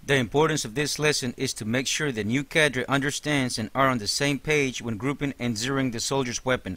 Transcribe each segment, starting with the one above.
The importance of this lesson is to make sure the new cadre understands and are on the same page when grouping and zeroing the soldier's weapon.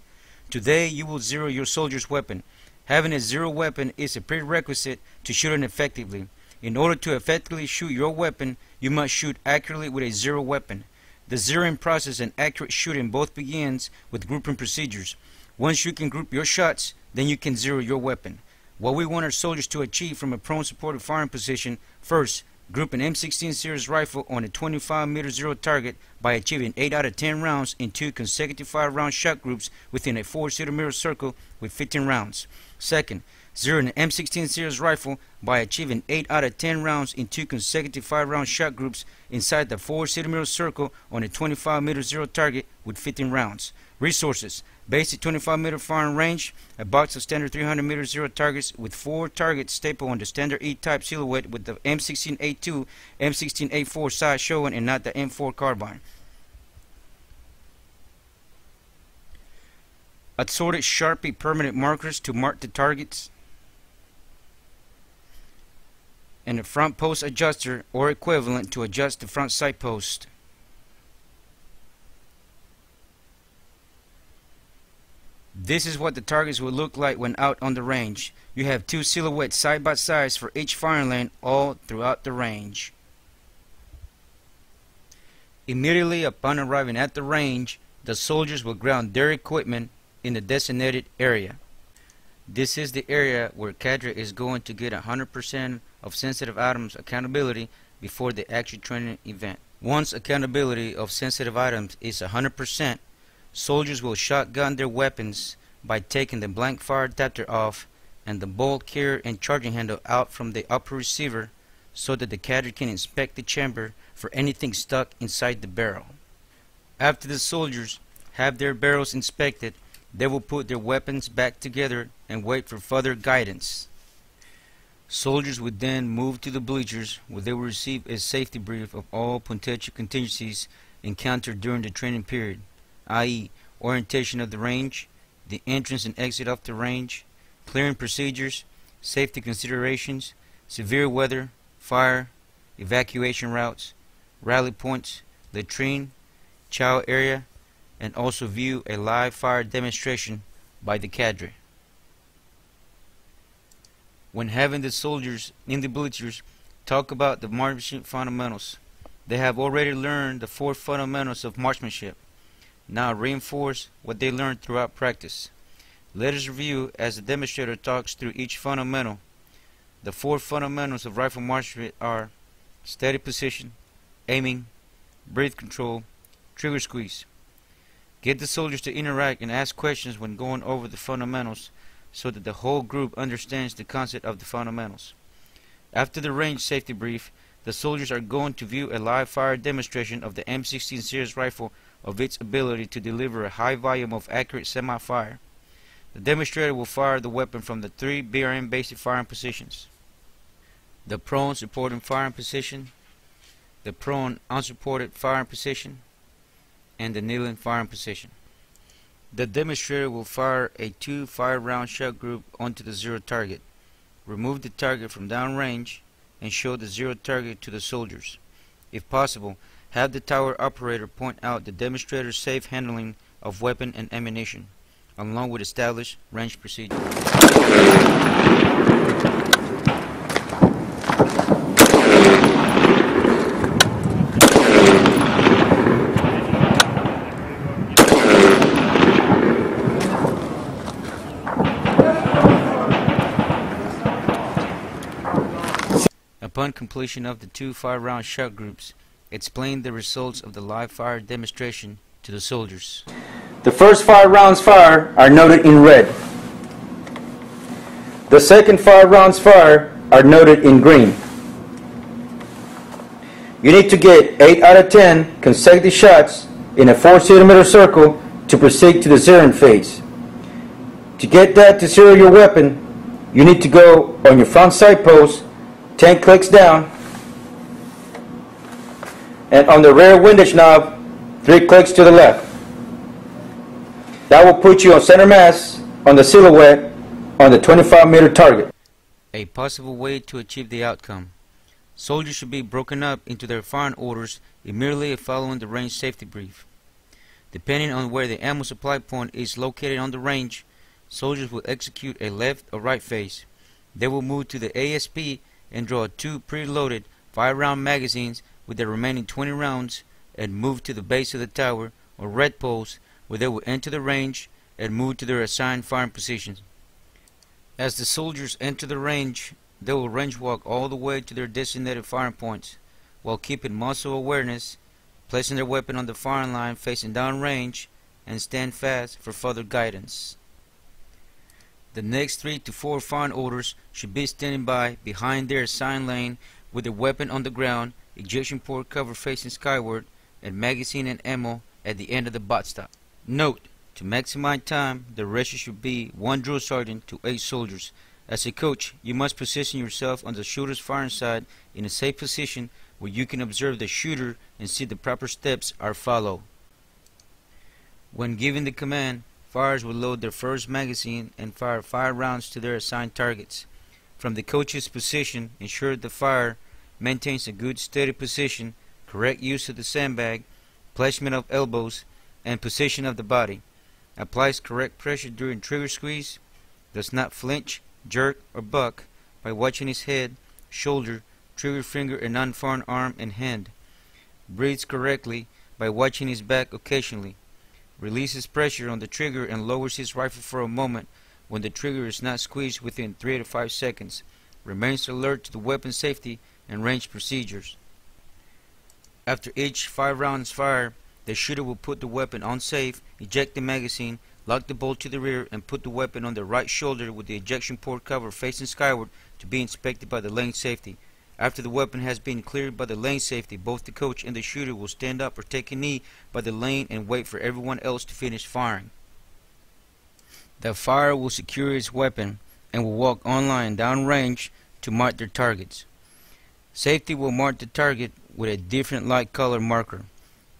Today you will zero your soldier's weapon. Having a zero weapon is a prerequisite to shooting effectively. In order to effectively shoot your weapon, you must shoot accurately with a zero weapon. The zeroing process and accurate shooting both begins with grouping procedures. Once you can group your shots, then you can zero your weapon. What we want our soldiers to achieve from a prone supported firing position: first, group an M16 series rifle on a 25-meter zero target by achieving 8 out of 10 rounds in 2 consecutive 5-round shot groups within a 4-centimeter circle with 15 rounds. Second, zero an M16 series rifle by achieving 8 out of 10 rounds in 2 consecutive 5-round shot groups inside the 4-centimeter circle on a 25-meter zero target with 15 rounds. Resources: basic 25-meter firing range, a box of standard 300-meter zero targets with 4 targets stapled on the standard E-type silhouette with the M16A2, M16A4 size showing and not the M4 carbine. Assorted Sharpie permanent markers to mark the targets, and a front post adjuster or equivalent to adjust the front sight post. This is what the targets will look like when out on the range. You have 2 silhouettes side by side for each firing lane all throughout the range. Immediately upon arriving at the range, the soldiers will ground their equipment in the designated area. This is the area where cadre is going to get 100% of sensitive items accountability before the actual training event. Once accountability of sensitive items is 100%, soldiers will shotgun their weapons by taking the blank fire adapter off and the bolt carrier and charging handle out from the upper receiver so that the cadre can inspect the chamber for anything stuck inside the barrel. After the soldiers have their barrels inspected, they will put their weapons back together and wait for further guidance. Soldiers would then move to the bleachers where they will receive a safety brief of all potential contingencies encountered during the training period, i.e. orientation of the range, the entrance and exit of the range, clearing procedures, safety considerations, severe weather, fire, evacuation routes, rally points, latrine, chow area, and also view a live fire demonstration by the cadre. When having the soldiers in the bleachers talk about the marksmanship fundamentals, they have already learned the 4 fundamentals of marksmanship. Now reinforce what they learned throughout practice. Let us review as the demonstrator talks through each fundamental. The 4 fundamentals of rifle marksmanship are steady position, aiming, breath control, trigger squeeze. Get the soldiers to interact and ask questions when going over the fundamentals so that the whole group understands the concept of the fundamentals. After the range safety brief, the soldiers are going to view a live fire demonstration of the M16 series rifle of its ability to deliver a high volume of accurate semi-fire. The demonstrator will fire the weapon from the 3 BRM basic firing positions: the prone supporting firing position, the prone unsupported firing position, and the kneeling firing position. The demonstrator will fire a 2 5-round shot group onto the zero target, remove the target from downrange, and show the zero target to the soldiers. If possible, have the tower operator point out the demonstrator's safe handling of weapon and ammunition, along with established range procedures. Upon completion of the 2 5-round shot groups, explain the results of the live fire demonstration to the soldiers. The first 5 rounds fired are noted in red. The second 5 rounds fired are noted in green. You need to get 8 out of 10 consecutive shots in a 4-centimeter circle to proceed to the zeroing phase. To get that to zero your weapon, you need to go on your front sight post 10 clicks down, and on the rear windage knob 3 clicks to the left. That will put you on center mass on the silhouette on the 25-meter target. A possible way to achieve the outcome: Soldiers should be broken up into their firing orders immediately following the range safety brief. Depending on where the ammo supply point is located on the range, soldiers will execute a left or right phase. They will move to the ASP and draw 2 preloaded 5-round magazines with the remaining 20 rounds and move to the base of the tower or red post, where they will enter the range and move to their assigned firing positions. As the soldiers enter the range, they will range walk all the way to their designated firing points while keeping muscle awareness, placing their weapon on the firing line facing downrange, and stand fast for further guidance. The next 3 to 4 firing orders should be standing by behind their assigned lane with their weapon on the ground, ejection port cover facing skyward, and magazine and ammo at the end of the bot stop. Note: to maximize time, the ratio should be 1 drill sergeant to 8 soldiers. As a coach, you must position yourself on the shooter's firing side in a safe position where you can observe the shooter and see the proper steps are followed. When given the command, firers will load their first magazine and fire 5 rounds to their assigned targets. From the coach's position, ensure the firer maintains a good steady position, correct use of the sandbag, placement of elbows, and position of the body. Applies correct pressure during trigger squeeze, does not flinch, jerk, or buck by watching his head, shoulder, trigger finger, and unfiring arm and hand. Breathes correctly by watching his back occasionally. Releases pressure on the trigger and lowers his rifle for a moment when the trigger is not squeezed within 3 to 5 seconds. Remains alert to the weapon safety and range procedures. After each 5 rounds fired, the shooter will put the weapon on safe, eject the magazine, lock the bolt to the rear, and put the weapon on the right shoulder with the ejection port cover facing skyward to be inspected by the lane safety. After the weapon has been cleared by the lane safety, both the coach and the shooter will stand up or take a knee by the lane and wait for everyone else to finish firing. The firer will secure his weapon and will walk online downrange to mark their targets. Safety will mark the target with a different light color marker.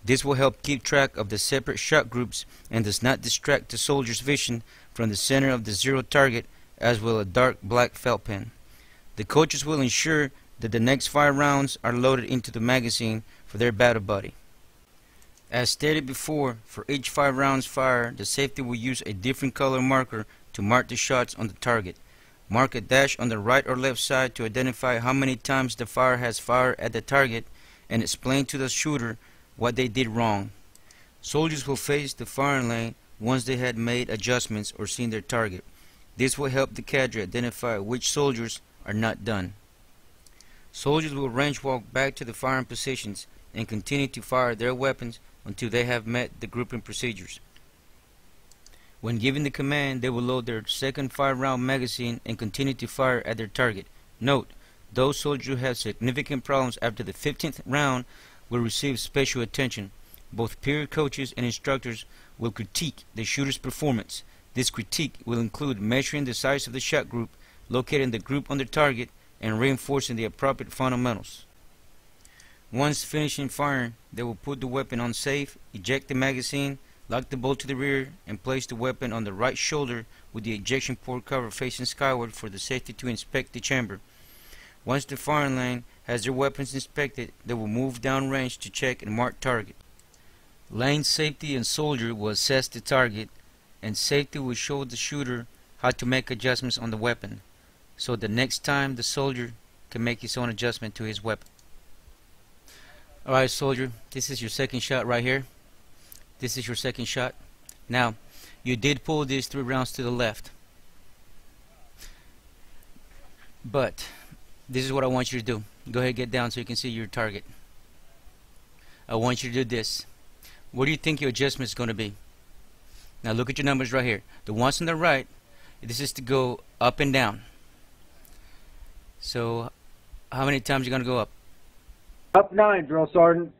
This will help keep track of the separate shot groups and does not distract the soldier's vision from the center of the zero target, as will a dark black felt pen. The coaches will ensure that the next 5 rounds are loaded into the magazine for their battle buddy. As stated before, for each 5 rounds fired, the safety will use a different color marker to mark the shots on the target. Mark a dash on the right or left side to identify how many times the firer has fired at the target and explain to the shooter what they did wrong. Soldiers will face the firing lane once they had made adjustments or seen their target. This will help the cadre identify which soldiers are not done. Soldiers will range walk back to the firing positions and continue to fire their weapons until they have met the grouping procedures. When given the command, they will load their second 5-round magazine and continue to fire at their target. Note: those soldiers who have significant problems after the 15th round will receive special attention. Both peer coaches and instructors will critique the shooter's performance. This critique will include measuring the size of the shot group, locating the group on the target, and reinforcing the appropriate fundamentals. Once finishing firing, they will put the weapon on safe, eject the magazine, lock the bolt to the rear, and place the weapon on the right shoulder with the ejection port cover facing skyward for the safety to inspect the chamber. Once the firing lane has their weapons inspected, they will move downrange to check and mark target. Lane safety and soldier will assess the target, and safety will show the shooter how to make adjustments on the weapon, so the next time the soldier can make his own adjustment to his weapon. Alright, soldier, this is your second shot right here. This is your second shot. Now, you did pull these 3 rounds to the left, but this is what I want you to do. Go ahead, get down so you can see your target. I want you to do this. What do you think your adjustment is going to be? Now look at your numbers right here. The ones on the right, this is to go up and down. So how many times are you going to go up? Up 9, drill sergeant.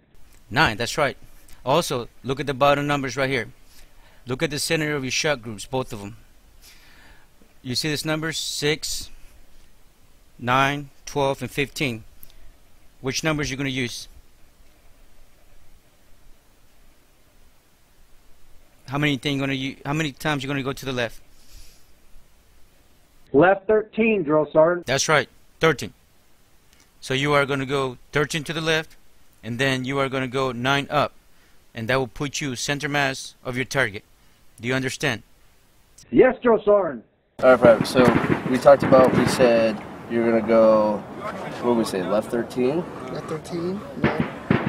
9, that's right. Also, look at the bottom numbers right here. Look at the center of your shot groups, both of them. You see this numbers? 6, 9, 12, and 15. Which numbers are you going to use? How many times are you going to go to the left? Left 13, drill sergeant. That's right, 13. So you are going to go 13 to the left, and then you are going to go 9 up, and that will put you center mass of your target. Do you understand? Yes, Drill Sergeant. Alright, Private, so we talked about, we said you're going to go, what did we say, left 13? Left 13,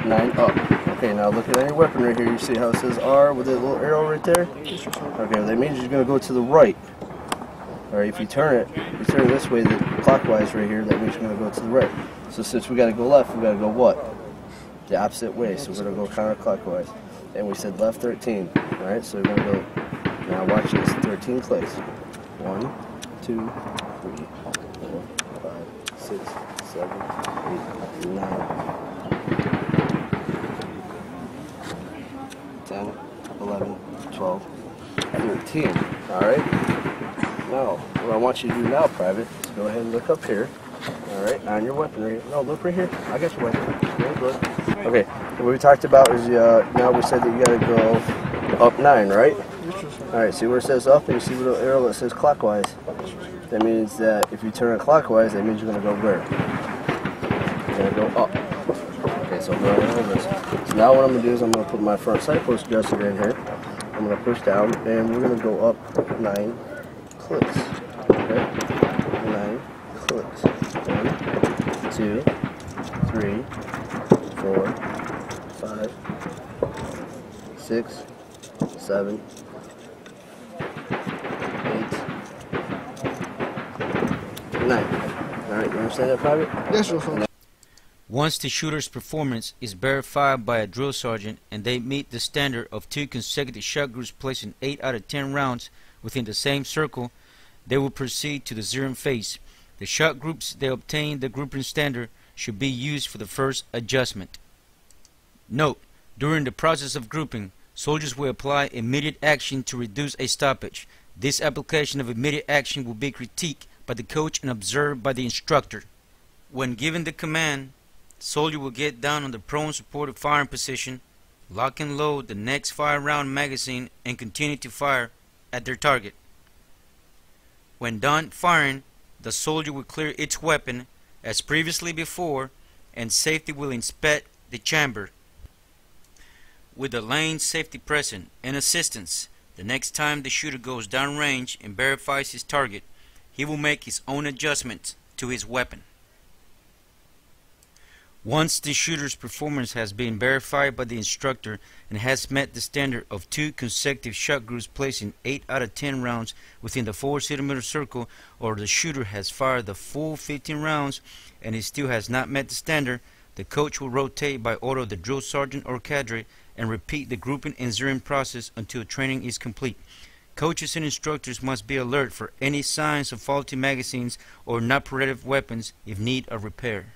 9 up. Okay, now look at any weapon right here. You see how it says R with a little arrow right there? Okay, that means you're going to go to the right. Alright, if you turn it this way, clockwise right here, that means you're going to go to the right. So since we got to go left, we got to go what? The opposite way. So we're going to go counterclockwise. And we said left 13. Alright, so we're going to go, now watch this, 13 clicks. 1, 2, 3, 4, 5, 6, 7, 8, 9, 10, 11, 12, 13. Alright? Now, what I want you to do now, Private, is go ahead and look up here. Alright, on your weaponry. No, look right here. I got your weapon. Very good. Okay, what we talked about is, now we said that you gotta go up 9, right? Alright, see where it says up, and you see the little arrow that says clockwise. That means that if you turn it clockwise, that means you're going to go where? You're going to go up. Okay, so I'm going to over this. So now what I'm going to do is I'm going to put my front sight post adjuster in here. I'm going to push down, and we're going to go up 9 clicks. Okay? 9 clicks. 1, 2, 3, 4, 5, 6, 7, 9. Alright, you understand that, Private? Yes, sir. Once the shooter's performance is verified by a drill sergeant and they meet the standard of 2 consecutive shot groups placing 8 out of 10 rounds within the same circle, they will proceed to the zeroing phase. The shot groups they obtain the grouping standard should be used for the first adjustment. Note, during the process of grouping, soldiers will apply immediate action to reduce a stoppage. This application of immediate action will be critiqued by the coach and observed by the instructor. When given the command, the soldier will get down on the prone supported firing position, lock and load the next 5-round magazine, and continue to fire at their target. When done firing, the soldier will clear its weapon as previously before, and safety will inspect the chamber. With the lane safety present and assistance, the next time the shooter goes downrange and verifies his target, he will make his own adjustments to his weapon. Once the shooter's performance has been verified by the instructor and has met the standard of 2 consecutive shot groups placing 8 out of 10 rounds within the 4 centimeter circle, or the shooter has fired the full 15 rounds and he still has not met the standard, the coach will rotate by order of the drill sergeant or cadre and repeat the grouping and zeroing process until training is complete. Coaches and instructors must be alert for any signs of faulty magazines or non-operative weapons if need of repair.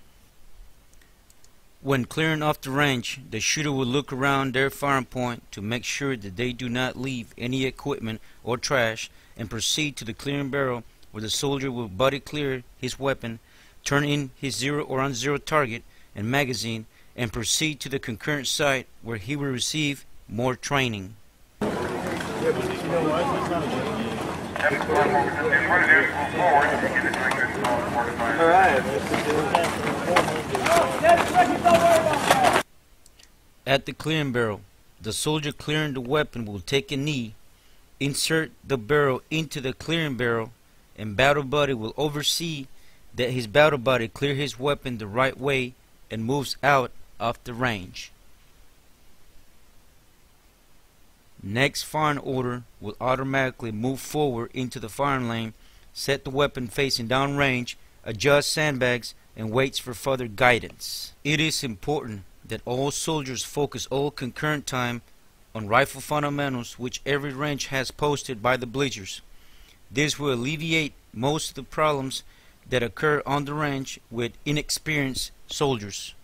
When clearing off the range, the shooter will look around their firing point to make sure that they do not leave any equipment or trash, and proceed to the clearing barrel where the soldier will body clear his weapon, turn in his 0 or on-0 target and magazine, and proceed to the concurrent site where he will receive more training. At the clearing barrel, the soldier clearing the weapon will take a knee, insert the barrel into the clearing barrel, and battle buddy will oversee that his battle buddy clear his weapon the right way and moves out of the range. Next firing order will automatically move forward into the firing lane, set the weapon facing downrange, adjust sandbags, and waits for further guidance. It is important that all soldiers focus all concurrent time on rifle fundamentals which every range has posted by the bleachers. This will alleviate most of the problems that occur on the range with inexperienced soldiers.